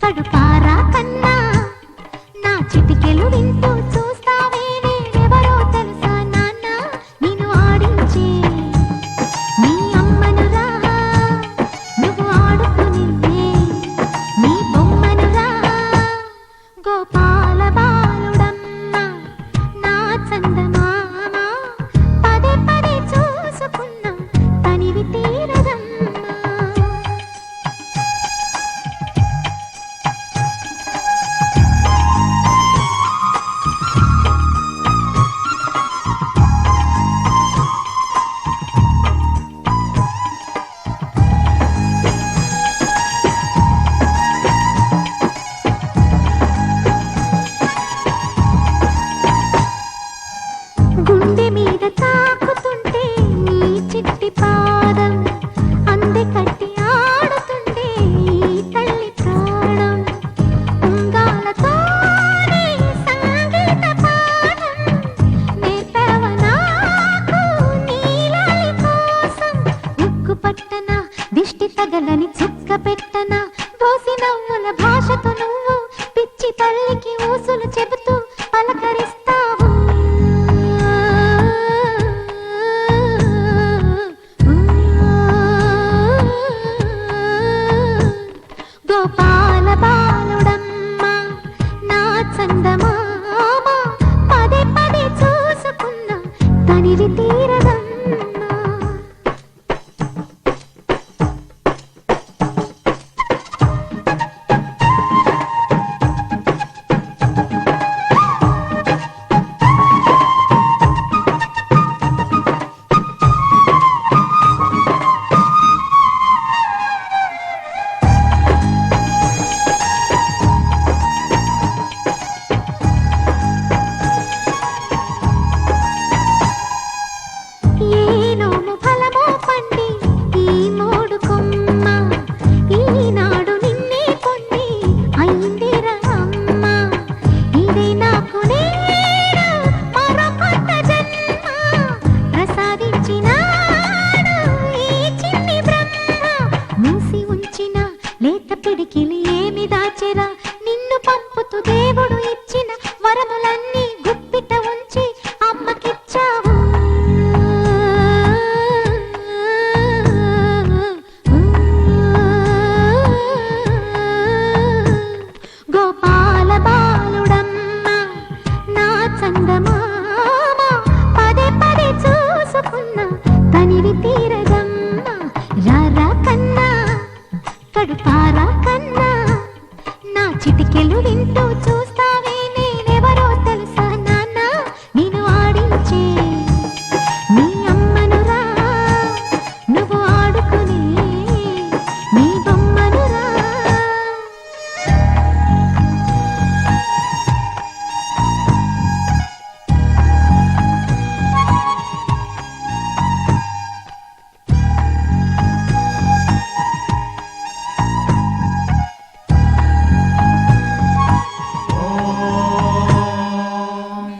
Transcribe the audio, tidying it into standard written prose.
కడుపారా కన్నా నా చిటికెలు వింటూ చూస్తావే వేరెవరో తెలుసా నాన్న నిన్ను ఆడించే నీ అమ్మనురా నువ్వు ఆడుకునిద్దే నీ బొమ్మనురా గోపాల బాలుడమ్మ నా చందమామ పదే పదే చూసుకున్నా తనివి తీరదమ్మ గుండె మీద తాకుతుంటే నీ చిట్టి పాదం అందె కట్టి ఆడుతుండే ఈ తల్లి ప్రాణం ఉంగాలతోనే సంగీత పాఠం నేర్పావ నాకు నీలాలి కోసం ఉక్కు పట్టన దిష్టి తగలని చుక్క పెట్టన దోసి నవ్వుల భాషతో నువ్వు పిచ్చి తల్లికి ఊసులు చెబుతూ పలకరిస్తావు గోపాల బాలుడమ్మ నా చందమామ పదే పదే చూసుకున్నా తనివి తీరదమ్మ ఏనోము ఫలమో పండి ఈ మోడు కొమ్మ ఈనాడు నిన్నే కొన్ని అయిందిరా అమ్మ ఇదే నాకు నేడు మరో కొత్త జన్మ ప్రసాదించినాడు ఈ చిన్ని బ్రహ్మ మూసి ఉంచిన లేత పిడికిలి ఏమి దాచెరా నిన్ను పంపుతూ దేవుడు ఇచ్చిన వరములన్నీ గుప్పిట ఉంచి అమ్మకిచ్చావు గోపాల బాలుడమ్మ నా చందమామ పదే పదే చూసుకున్నా తనివి తీరదమ్మ రారా కన్నా కడుపారా కన్నా నా చిటికెలు వింటూ